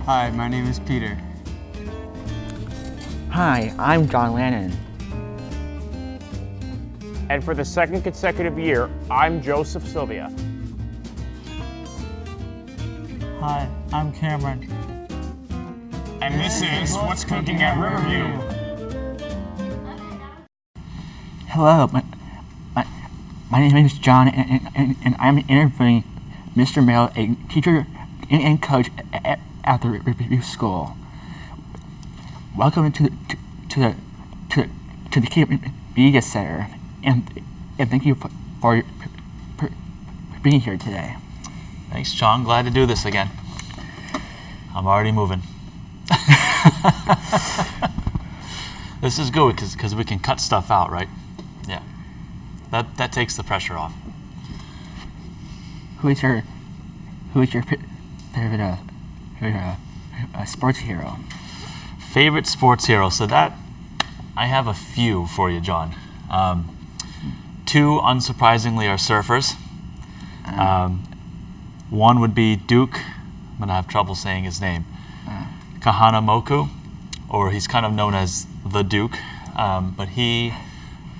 Hi, my name is Peter. Hi, I'm John Lannon. And for the second consecutive year, I'm Joseph Sylvia. Hi, I'm Cameron. And this is What's Cooking at Riverview. Hello, my name is John, and I'm interviewing Mr. Merrill, a teacher and coach at the Riverview School. Welcome to the Media Center, and thank you for being here today. Thanks, John. Glad to do this again. I'm already moving. This is good because we can cut stuff out, right? Yeah. That takes the pressure off. Who is your favorite sports hero? Favorite sports hero? So that I have a few for you, John. Two, unsurprisingly, are surfers. One would be Duke. I'm gonna have trouble saying his name. Kahanamoku, or he's kind of known as the Duke, but he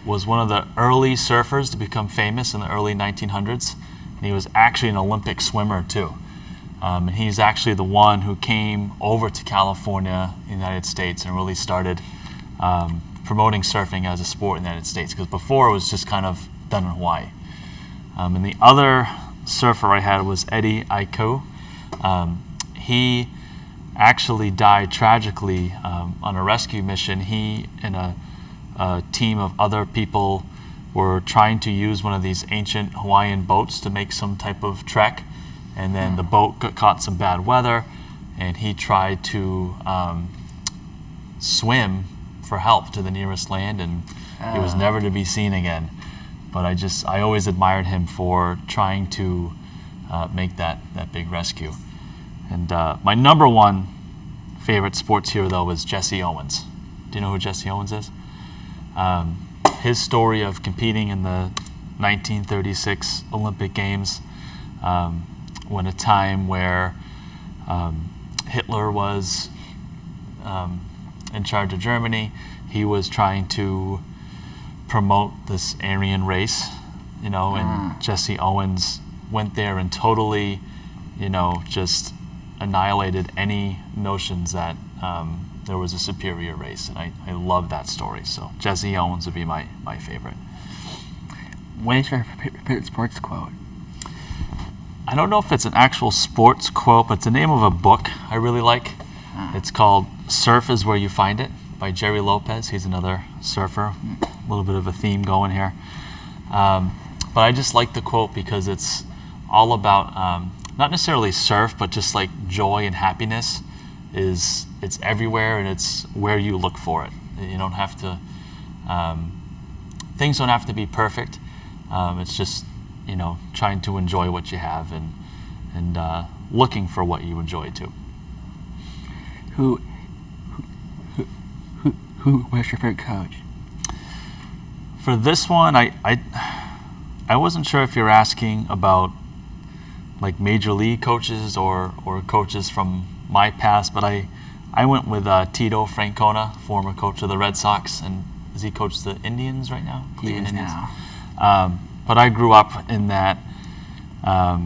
was one of the early surfers to become famous in the early 1900s, and he was actually an Olympic swimmer too. And he's actually the one who came over to California, in the United States, and really started promoting surfing as a sport in the United States, because before it was just kind of done in Hawaii. And the other surfer I had was Eddie Aikau. He actually died tragically on a rescue mission. He and a team of other people were trying to use one of these ancient Hawaiian boats to make some type of trek, and then the boat caught some bad weather, and he tried to swim for help to the nearest land, and he was never to be seen again. But I always admired him for trying to make that big rescue. And my number one favorite sports hero, though, was Jesse Owens. Do you know who Jesse Owens is? His story of competing in the 1936 Olympic Games, when a time where Hitler was in charge of Germany, he was trying to promote this Aryan race, and Jesse Owens went there and totally, just annihilated any notions that there was a superior race, and I love that story. So Jesse Owens would be my favorite. What is your favorite sports quote? I don't know if it's an actual sports quote, but it's the name of a book I really like. It's called Surf is Where You Find It by Jerry Lopez. He's another surfer. A little bit of a theme going here. But I just like the quote because it's all about not necessarily surf, but just like joy and happiness. It's everywhere, and it's where you look for it. You don't have to, things don't have to be perfect. It's just, trying to enjoy what you have and looking for what you enjoy too. Who was your favorite coach? For this one, I wasn't sure if you're asking about like major league coaches or coaches from my past, but I went with Tito Francona, former coach of the Red Sox, and does he coach the Indians right now? Cleveland Indians now. But I grew up in that. I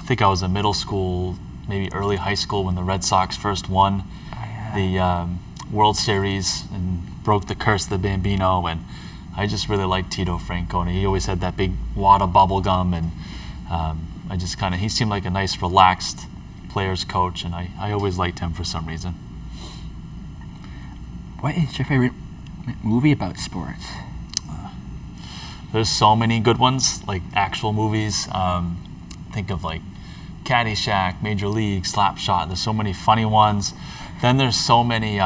think I was in middle school, maybe early high school, when the Red Sox first won the World Series and broke the curse of the Bambino, and I just really liked Tito Francona. He always had that big wad of bubble gum, and he seemed like a nice, relaxed players coach, and I always liked him for some reason. What is your favorite movie about sports? There's so many good ones, like actual movies. Think of like Caddyshack, Major League, Slapshot. There's so many funny ones. Then there's so many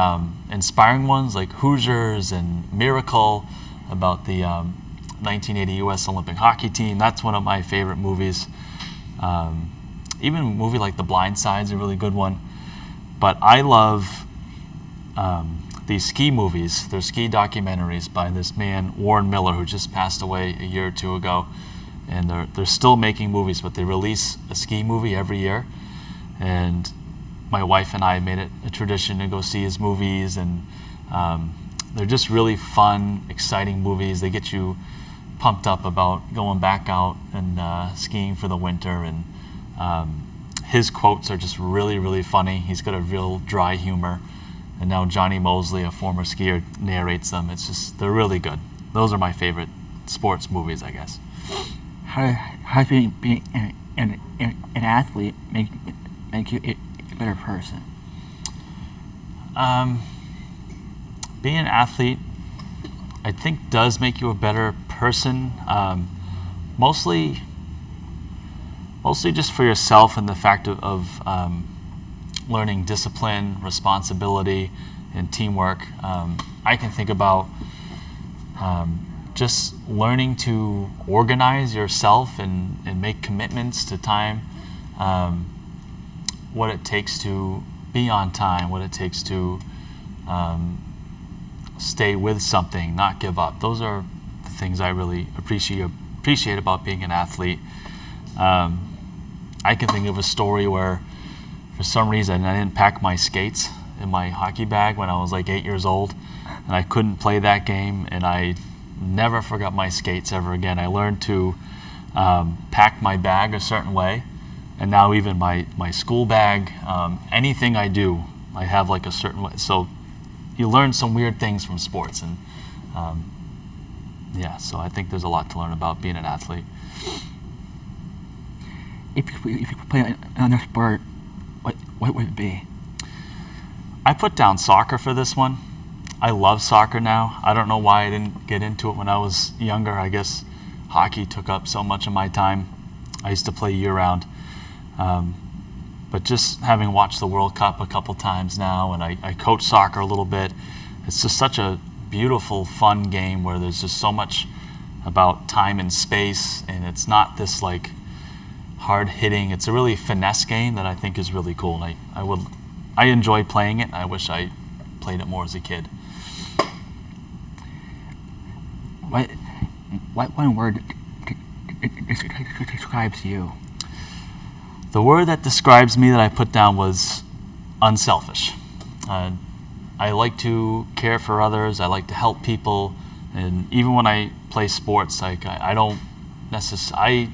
inspiring ones like Hoosiers and Miracle, about the 1980 U.S. Olympic hockey team. That's one of my favorite movies. Even a movie like The Blind Side is a really good one. But I love these ski movies. They're ski documentaries by this man, Warren Miller, who just passed away a year or two ago. And they're still making movies, but they release a ski movie every year. And my wife and I made it a tradition to go see his movies, and they're just really fun, exciting movies. They get you pumped up about going back out and skiing for the winter, and his quotes are just really, really funny. He's got a real dry humor, and now Johnny Mosley, a former skier, narrates them. They're really good. Those are my favorite sports movies, I guess. How does being an athlete make you a better person? Being an athlete, I think, does make you a better person. Mostly just for yourself, and the fact of learning discipline, responsibility, and teamwork. I can think about just learning to organize yourself and make commitments to time, what it takes to be on time, what it takes to stay with something, not give up. Those are the things I really appreciate about being an athlete. I can think of a story where, for some reason, I didn't pack my skates in my hockey bag when I was like 8 years old, and I couldn't play that game, and I never forgot my skates ever again. I learned to pack my bag a certain way, and now even my school bag, anything I do, I have like a certain way. So you learn some weird things from sports, and so I think there's a lot to learn about being an athlete. If you could play another sport, what would it be? I put down soccer for this one. I love soccer now. I don't know why I didn't get into it when I was younger. I guess hockey took up so much of my time. I used to play year-round. But just having watched the World Cup a couple times now, and I coach soccer a little bit, it's just such a beautiful, fun game where there's just so much about time and space, and it's not this like hard hitting. It's a really finesse game that I think is really cool, and I enjoy playing it. I wish I played it more as a kid. What one word describes you? The word that describes me that I put down was unselfish. I like to care for others. I like to help people, and even when I play sports, like I don't necessarily.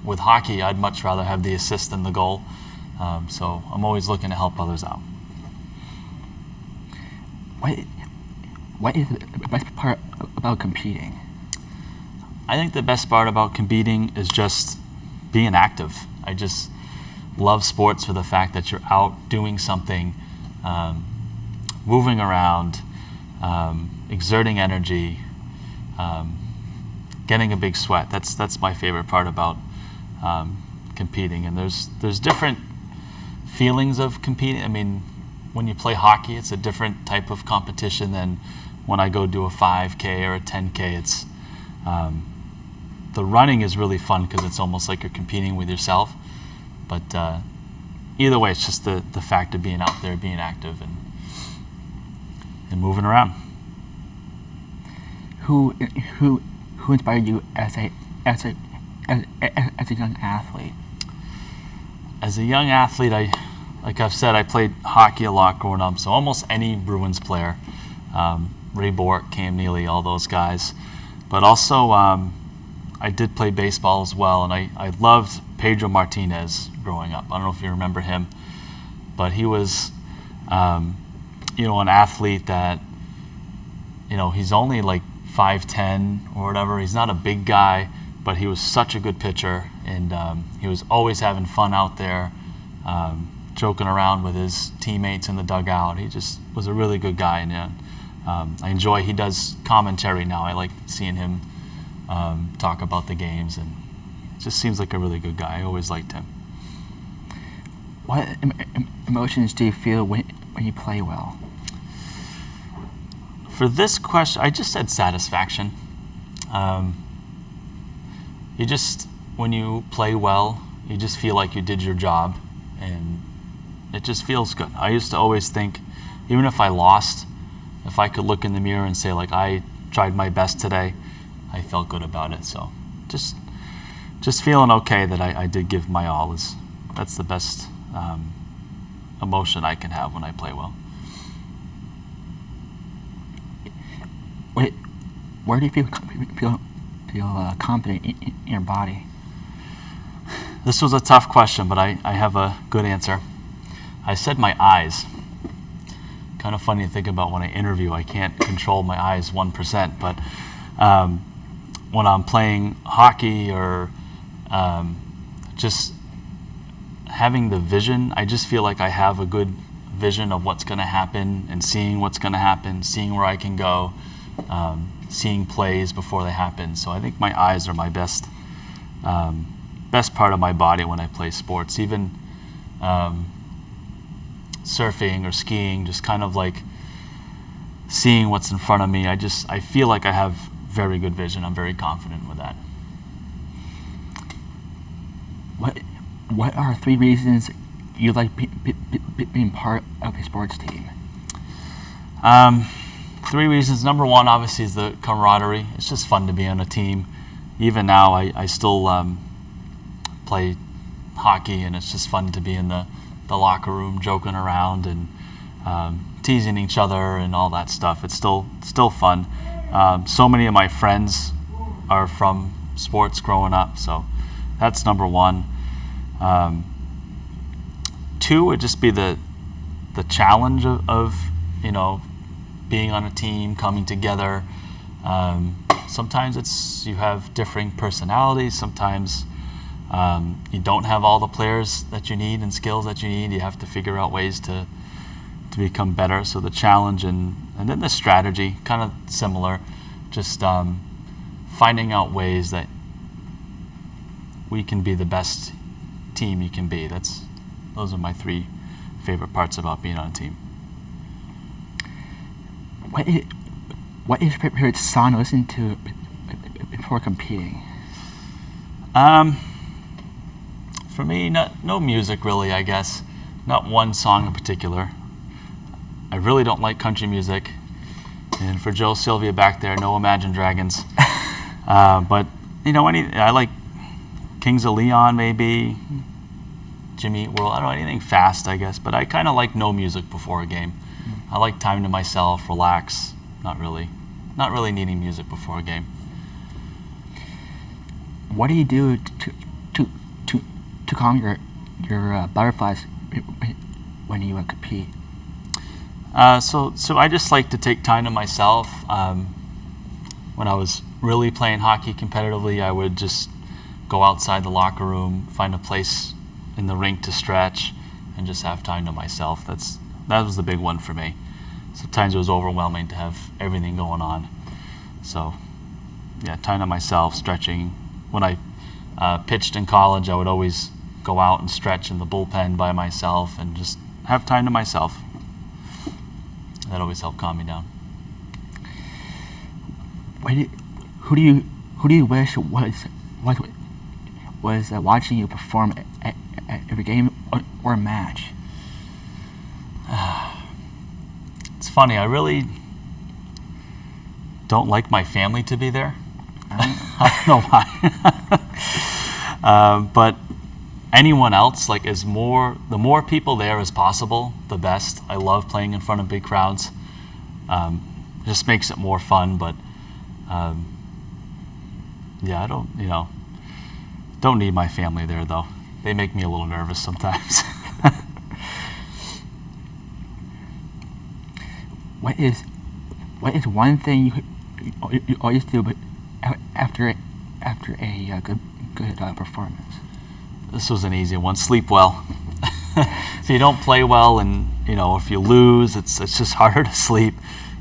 With hockey, I'd much rather have the assist than the goal. So I'm always looking to help others out. What is the best part about competing? I think the best part about competing is just being active. I just love sports for the fact that you're out doing something, moving around, exerting energy, getting a big sweat. That's my favorite part about competing. And there's different feelings of competing. I mean, when you play hockey, it's a different type of competition than when I go do a 5K or a 10K. It's the running is really fun because it's almost like you're competing with yourself. But either way, it's just the fact of being out there, being active, and moving around. Who inspired you as a young athlete? As a young athlete, like I've said, I played hockey a lot growing up. So almost any Bruins player, Ray Bourque, Cam Neely, all those guys. But also, I did play baseball as well, and I loved Pedro Martinez growing up. I don't know if you remember him, but he was, an athlete that, he's only like 5'10" or whatever. He's not a big guy, but he was such a good pitcher, and he was always having fun out there, joking around with his teammates in the dugout. He just was a really good guy, and he does commentary now. I like seeing him talk about the games, and it just seems like a really good guy. I always liked him. What emotions do you feel when you play well? For this question, I just said satisfaction. When you play well, you just feel like you did your job, and it just feels good. I used to always think, even if I lost, if I could look in the mirror and say, like, I tried my best today, I felt good about it. So just feeling okay that I did give my all that's the best emotion I can have when I play well. Where do you feel confident in your body? This was a tough question, but I have a good answer. I said my eyes. Kind of funny to think about when I interview. I can't control my eyes 1%, but when I'm playing hockey or just having the vision, I just feel like I have a good vision of what's going to happen and seeing what's going to happen, seeing where I can go, seeing plays before they happen. So I think my eyes are my best part of my body when I play sports. Even surfing or skiing, just kind of like seeing what's in front of me. I feel like I have very good vision. I'm very confident with that. What are 3 reasons you like being part of a sports team? 3 reasons. Number 1, obviously, is the camaraderie. It's just fun to be on a team. Even now, I still play hockey, and it's just fun to be in the locker room, joking around and teasing each other and all that stuff. It's still fun. So many of my friends are from sports growing up, so that's number 1. 2 would just be the challenge of being on a team, coming together. Sometimes you have differing personalities. Sometimes you don't have all the players that you need and skills that you need. You have to figure out ways to become better. So the challenge and then the strategy, kind of similar. Just finding out ways that we can be the best team you can be. Those are my 3 favorite parts about being on a team. What is your favorite song to listen to before competing? For me, no music really, I guess. Not one song in particular. I really don't like country music. And for Joe Sylvia back there, no Imagine Dragons. But I like Kings of Leon maybe, Jimmy Eat World. I don't know, anything fast, I guess. But I kind of like no music before a game. I like time to myself, relax. Not really needing music before a game. What do you do to calm your butterflies when you compete? So I just like to take time to myself. When I was really playing hockey competitively, I would just go outside the locker room, find a place in the rink to stretch, and just have time to myself. That was the big one for me. Sometimes it was overwhelming to have everything going on. So, yeah, time to myself, stretching. When I pitched in college, I would always go out and stretch in the bullpen by myself and just have time to myself. That always helped calm me down. Who do you wish was watching you perform at every game or match? It's funny. I really don't like my family to be there. I don't know why. But anyone else, the more people there as possible, the best. I love playing in front of big crowds. It just makes it more fun. But yeah, I don't need my family there though. They make me a little nervous sometimes. What is one thing you always do after a good performance? This was an easy one. Sleep well. If you don't play well, and if you lose, it's just harder to sleep.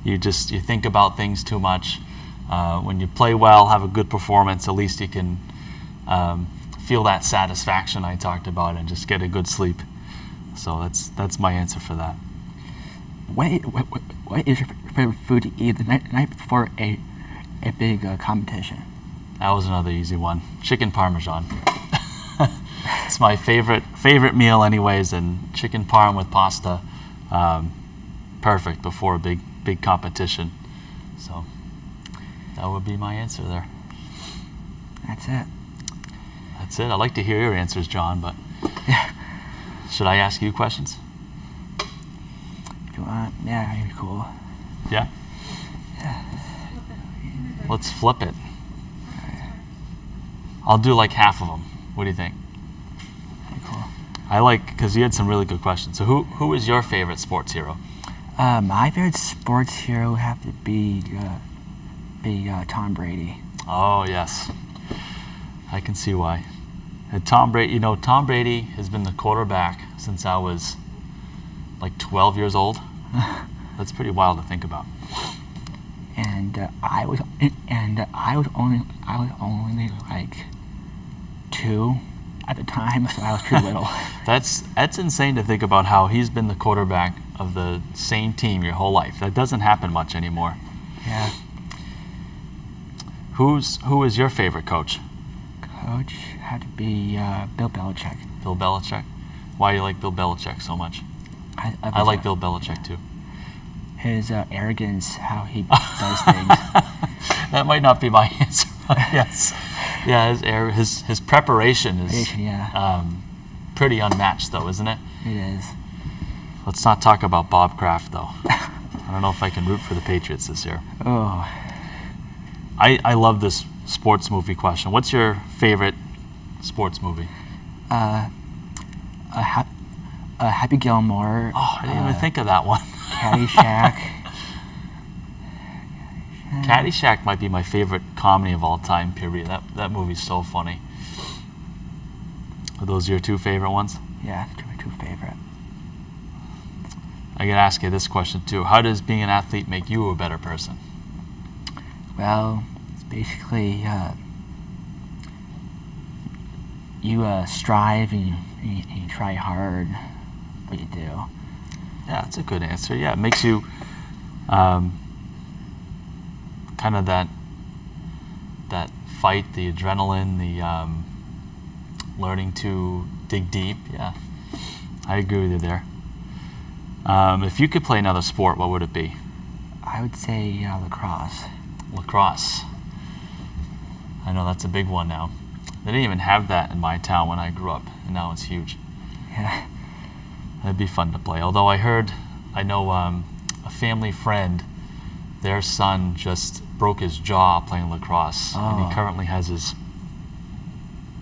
You think about things too much. When you play well, have a good performance, at least you can feel that satisfaction I talked about and just get a good sleep. So that's my answer for that. What is your favorite food to eat the night before a big competition? That was another easy one. Chicken Parmesan. It's my favorite meal anyways, and chicken parm with pasta, perfect before a big competition. So that would be my answer there. That's it. That's it. I'd like to hear your answers, John, but Yeah. should I ask you questions? Yeah, that'd be cool. Yeah? Let's flip it. I'll do like half of them. What do you think? That'd be cool. I like, because you had some really good questions. So who is your favorite sports hero? My favorite sports hero would have to be Tom Brady. Oh, yes. I can see why. Tom Brady, Tom Brady has been the quarterback since I was like 12 years old. That's pretty wild to think about. And I was only like 2 at the time, so I was pretty little. That's insane to think about how he's been the quarterback of the same team your whole life. That doesn't happen much anymore. Yeah. Who is your favorite coach? Coach had to be Bill Belichick. Bill Belichick. Why do you like Bill Belichick so much? I like Bill Belichick too. His arrogance, how he does things. That might not be my answer, but yes. Yeah, his preparation is pretty unmatched, though, isn't it? It is. Let's not talk about Bob Kraft, though. I don't know if I can root for the Patriots this year. Oh. I love this sports movie question. What's your favorite sports movie? Happy Gilmore. Oh, I didn't even think of that one. Caddyshack. Caddyshack might be my favorite comedy of all time, period. That movie's so funny. Are those your 2 favorite ones? Yeah, my 2 favorite. I gotta ask you this question too. How does being an athlete make you a better person? Well, it's basically you strive and you try hard what you do. Yeah, that's a good answer. Yeah, it makes you kind of that fight, the adrenaline, the learning to dig deep. Yeah, I agree with you there. If you could play another sport, what would it be? I would say lacrosse. Lacrosse. I know that's a big one now. They didn't even have that in my town when I grew up, and now it's huge. Yeah. That'd be fun to play. Although I know a family friend, their son just broke his jaw playing lacrosse, and he currently has his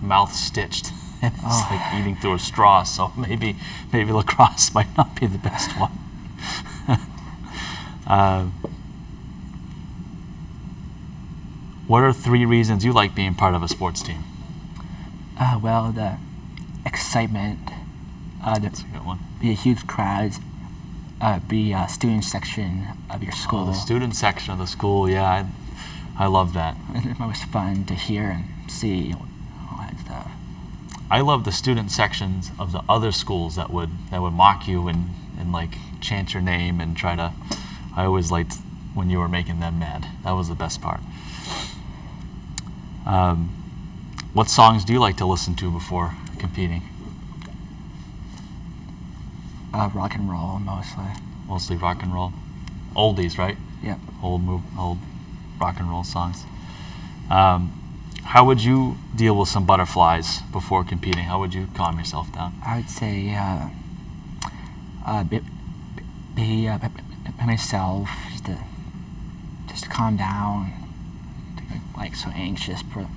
mouth stitched, and it's like eating through a straw. So maybe lacrosse might not be the best one. What are 3 reasons you like being part of a sports team? Well, the excitement. That's a good one. Be a huge crowd. Be a student section of your school. Oh, the student section of the school, yeah, I love that. It's always fun to hear and see all that stuff. I love the student sections of the other schools that would mock you and like chant your name and try to. I always liked when you were making them mad. That was the best part. What songs do you like to listen to before competing? Rock and roll, mostly. Mostly rock and roll. Oldies, right? Yep. Old rock and roll songs. How would you deal with some butterflies before competing? How would you calm yourself down? I would say be myself, just to calm down. Like so anxious for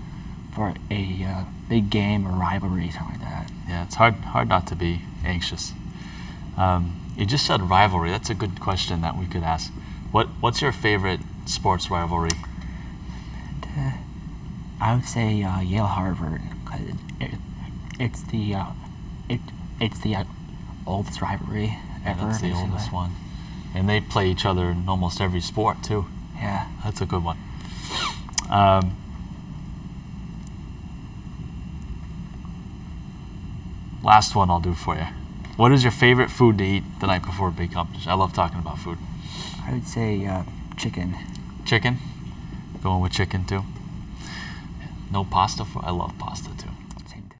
a big game or rivalry, something like that. Yeah, it's hard not to be anxious. You just said rivalry. That's a good question that we could ask. What's your favorite sports rivalry? And, I would say Yale Harvard, because it's the oldest rivalry ever. That's the oldest one, and they play each other in almost every sport too. Yeah, that's a good one. Last one I'll do for you. What is your favorite food to eat the night before a big competition? I love talking about food. I would say chicken. Chicken? Going with chicken too? No pasta? I love pasta too.